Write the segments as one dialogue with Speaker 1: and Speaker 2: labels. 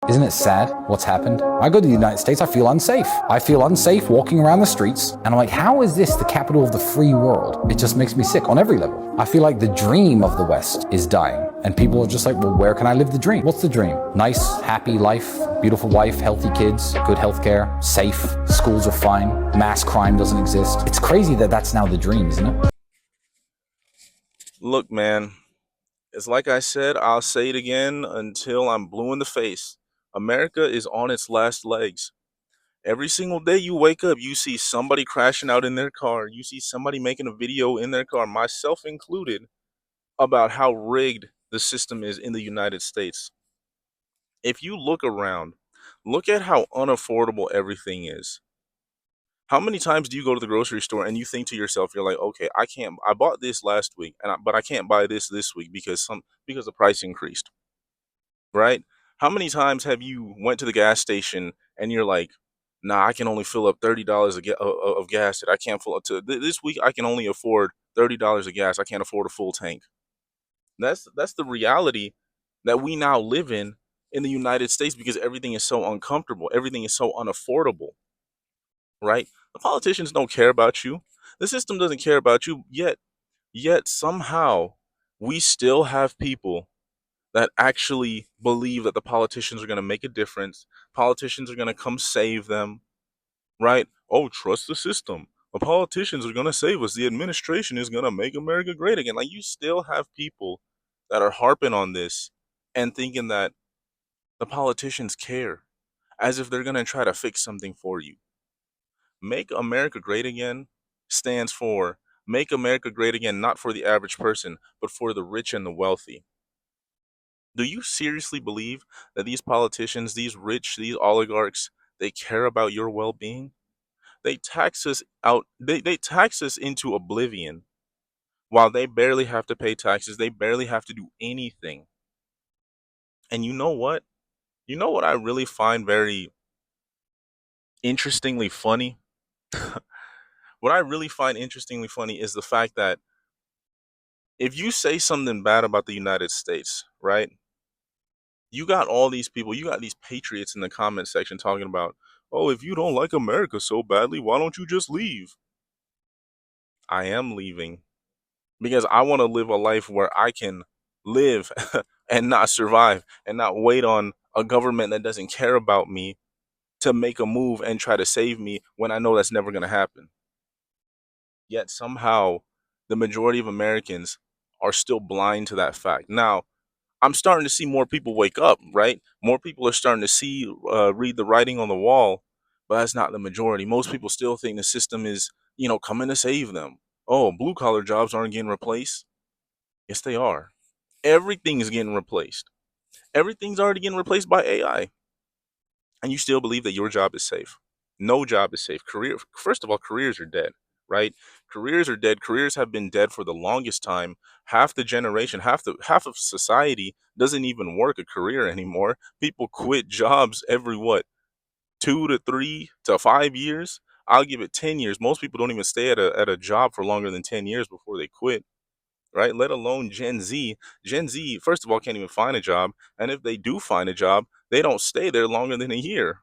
Speaker 1: Isn't it sad what's happened? I go to the United States, I feel unsafe. I feel unsafe walking around the streets, and I'm like, how is this the capital of the free world? It just makes me sick on every level. I feel like the dream of the West is dying, and people are just like, well, where can I live the dream? What's the dream? Nice, happy life, beautiful wife, healthy kids, good healthcare, safe, schools are fine, mass crime doesn't exist. It's crazy that that's now the dream, isn't it?
Speaker 2: Look, man, it's like I said, I'll say it again until I'm blue in the face. America is on its last legs. Every single day you wake up, you see somebody crashing out in their car. You see somebody making a video in their car, myself included, about how rigged the system is in the United States. If you look around, look at how unaffordable everything is. How many times do you go to the grocery store and you think to yourself, you're like, okay, I bought this last week, but I can't buy this week because the price increased, right? How many times have you went to the gas station and you're like, nah, I can only fill up $30 of gas that I can't fill up this week. I can only afford $30 of gas. I can't afford a full tank. That's the reality that we now live in the United States because everything is so uncomfortable. Everything is so unaffordable, right? The politicians don't care about you. The system doesn't care about you. Yet somehow we still have people that actually believe that the politicians are going to make a difference. Politicians are going to come save them, right? Oh, trust the system. The politicians are going to save us. The administration is going to make America great again. Like, you still have people that are harping on this and thinking that the politicians care, as if they're going to try to fix something for you. Make America Great Again stands for Make America Great Again, not for the average person, but for the rich and the wealthy. Do you seriously believe that these politicians, these oligarchs, they care about your well-being? They tax us out, they tax us into oblivion while they barely have to pay taxes, they barely have to do anything. And you know what? You know what I really find very interestingly funny? What I really find interestingly funny is the fact that if you say something bad about the United States, right? You got all these people, you got these patriots in the comment section talking about, oh, if you don't like America so badly, why don't you just leave? I am leaving because I want to live a life where I can live and not survive and not wait on a government that doesn't care about me to make a move and try to save me when I know that's never going to happen. Yet somehow the majority of Americans are still blind to that fact. Now, I'm starting to see more people wake up, right? More people are starting to read the writing on the wall, but that's not the majority. Most people still think the system is, coming to save them. Oh, blue collar jobs aren't getting replaced. Yes, they are. Everything is getting replaced. Everything's already getting replaced by AI. And you still believe that your job is safe. No job is safe. First of all, careers are dead, right? Careers are dead. Careers have been dead for the longest time. Half the generation, half of society doesn't even work a career anymore. People quit jobs every what, 2 to 3 to 5 years. I'll give it 10 years. Most people don't even stay at a job for longer than 10 years before they quit, right? Let alone Gen Z. Gen Z, first of all, can't even find a job, and if they do find a job, they don't stay there longer than a year.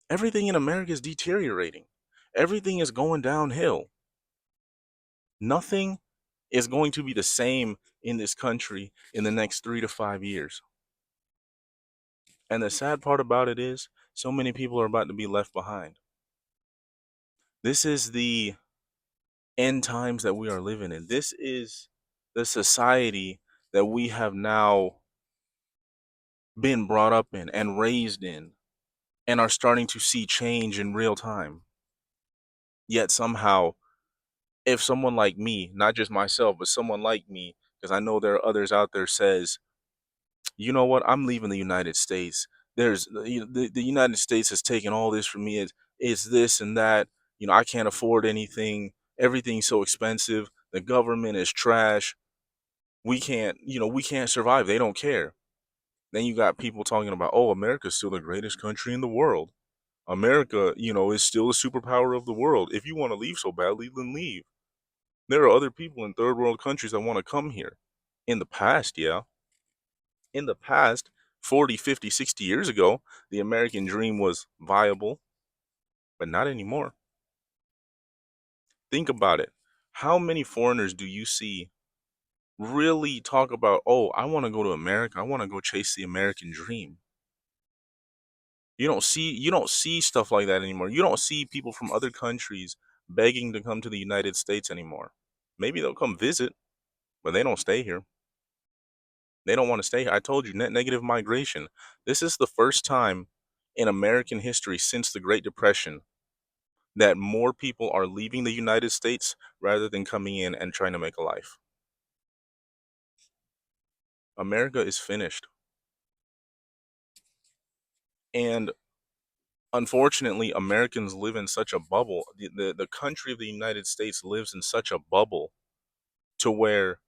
Speaker 2: Everything in America is deteriorating. Everything is going downhill. Nothing is going to be the same in this country in the next 3 to 5 years. And the sad part about it is, so many people are about to be left behind. This is the end times that we are living in. This is the society that we have now been brought up in and raised in and are starting to see change in real time. Yet somehow, if someone like me, not just myself, but someone like me, because I know there are others out there, says, you know what, I'm leaving the United States. The United States has taken all this from me. It's this and that. I can't afford anything. Everything's so expensive. The government is trash. We can't survive. They don't care. Then you got people talking about, oh, America's still the greatest country in the world. America, is still a superpower of the world. If you want to leave so badly, then leave. There are other people in third world countries that want to come here. In the past, yeah. In the past, 40, 50, 60 years ago, the American dream was viable, but not anymore. Think about it. How many foreigners do you see really talk about, oh, I want to go to America. I want to go chase the American dream. You don't see stuff like that anymore. You don't see people from other countries begging to come to the United States anymore. Maybe they'll come visit, but they don't stay here. They don't want to stay here. I told you, net negative migration. This is the first time in American history since the Great Depression that more people are leaving the United States rather than coming in and trying to make a life. America is finished. And unfortunately, Americans live in such a bubble. The country of the United States lives in such a bubble to where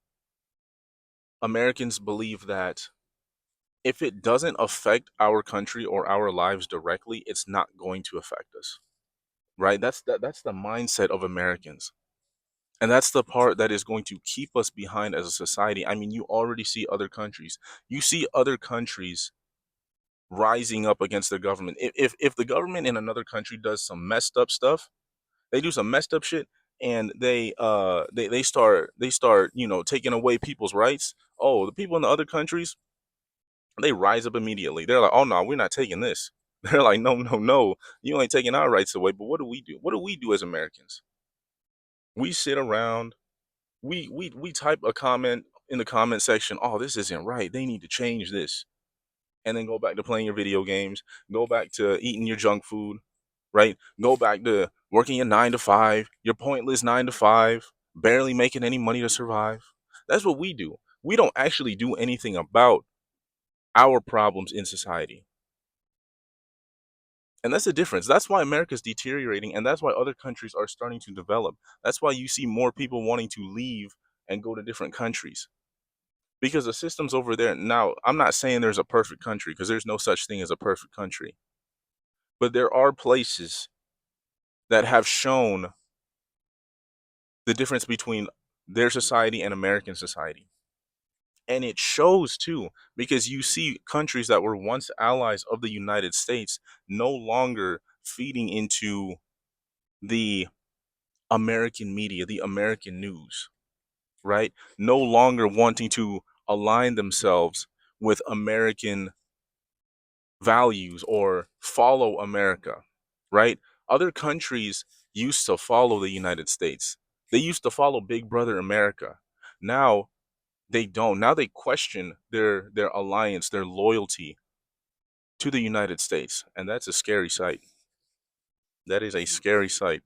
Speaker 2: Americans believe that if it doesn't affect our country or our lives directly, it's not going to affect us. Right? That's the mindset of Americans. And that's the part that is going to keep us behind as a society. I mean, you already see other countries. You see other countries rising up against their government. If the government in another country does some messed up stuff, they do some messed up shit, and they start taking away people's rights. Oh, the people in the other countries, they rise up immediately. They're like, oh no, we're not taking this. They're like, no, no, no, you ain't taking our rights away. But what do we do? What do we do as Americans? We sit around, we type a comment in the comment section, oh, this isn't right, they need to change this, and then go back to playing your video games, go back to eating your junk food, right? Go back to working your 9 to 5, your pointless 9 to 5, barely making any money to survive. That's what we do. We don't actually do anything about our problems in society. And that's the difference. That's why America's deteriorating, and that's why other countries are starting to develop. That's why you see more people wanting to leave and go to different countries. Because the systems over there, now, I'm not saying there's a perfect country, because there's no such thing as a perfect country. But there are places that have shown the difference between their society and American society. And it shows too, because you see countries that were once allies of the United States no longer feeding into the American media, the American news, right? No longer wanting to align themselves with American values or follow America, right? Other countries used to follow the United States. They used to follow Big Brother America. Now they don't. Now they question their alliance, their loyalty to the United States, and that's a scary sight. That is a scary sight.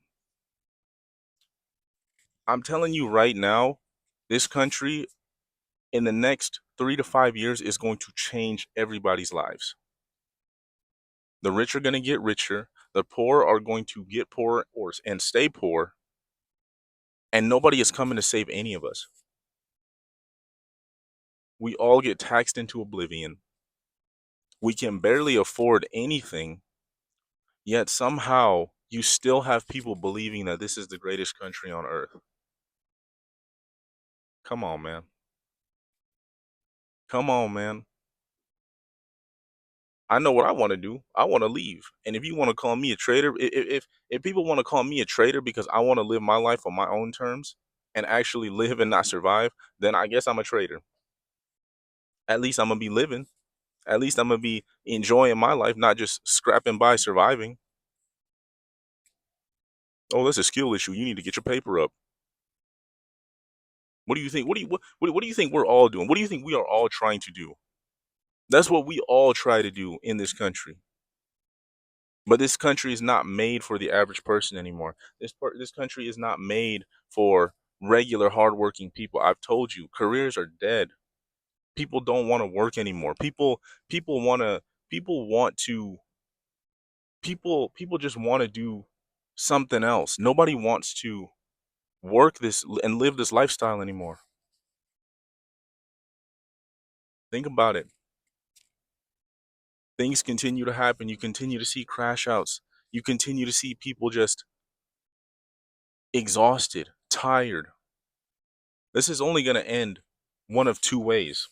Speaker 2: I'm telling you right now, this country in the next 3 to 5 years is going to change everybody's lives. The rich are going to get richer. The poor are going to get poor and stay poor. And nobody is coming to save any of us. We all get taxed into oblivion. We can barely afford anything, yet somehow you still have people believing that this is the greatest country on earth. Come on, man. Come on, man. I know what I want to do. I want to leave. And if you want to call me a traitor, if people want to call me a traitor because I want to live my life on my own terms and actually live and not survive, then I guess I'm a traitor. At least I'm gonna be living. At least I'm gonna be enjoying my life, not just scrapping by surviving. Oh, that's a skill issue. You need to get your paper up. What do you think? What do you think we're all doing? What do you think we are all trying to do? That's what we all try to do in this country. But this country is not made for the average person anymore. This country is not made for regular hardworking people. I've told you, careers are dead. People don't want to work anymore. People want to people want to people just want to do something else. Nobody wants to work this and live this lifestyle anymore. Think about it. Things continue to happen. You continue to see crash outs. You continue to see people just exhausted, tired. This is only going to end one of two ways.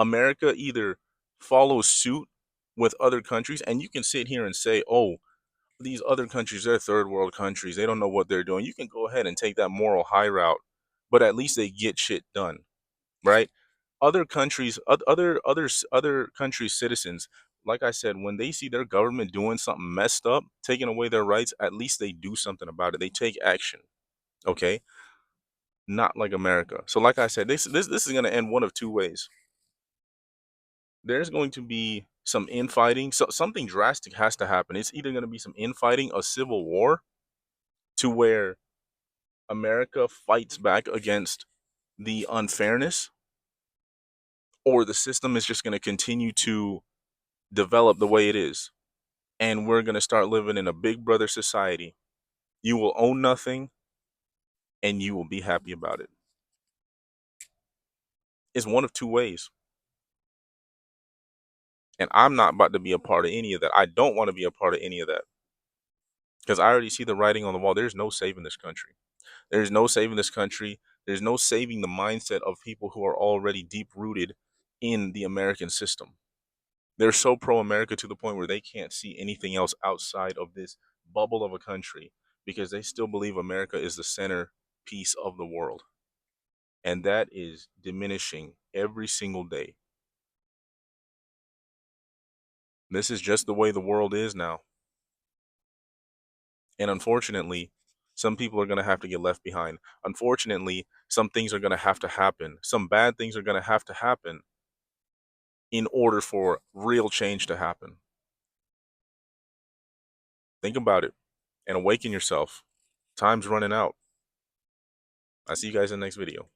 Speaker 2: America either follows suit with other countries, and you can sit here and say, oh, these other countries, they're third world countries, they don't know what they're doing. You can go ahead and take that moral high route, but at least they get shit done, right? Other countries, other countries' citizens, like I said, when they see their government doing something messed up, taking away their rights, at least they do something about it. They take action. Okay, not like America. So, like I said, this is going to end one of two ways. There's going to be some infighting. So something drastic has to happen. It's either going to be some infighting, a civil war, to where America fights back against the unfairness, or the system is just going to continue to develop the way it is. And we're going to start living in a big brother society. You will own nothing and you will be happy about it. It's one of two ways. And I'm not about to be a part of any of that. I don't want to be a part of any of that. Because I already see the writing on the wall. There's no saving this country. There's no saving this country. There's no saving the mindset of people who are already deep rooted in the American system. They're so pro-America to the point where they can't see anything else outside of this bubble of a country, because they still believe America is the center piece of the world. And that is diminishing every single day. This is just the way the world is now. And unfortunately, some people are going to have to get left behind. Unfortunately, some things are going to have to happen. Some bad things are going to have to happen in order for real change to happen. Think about it and awaken yourself. Time's running out. I'll see you guys in the next video.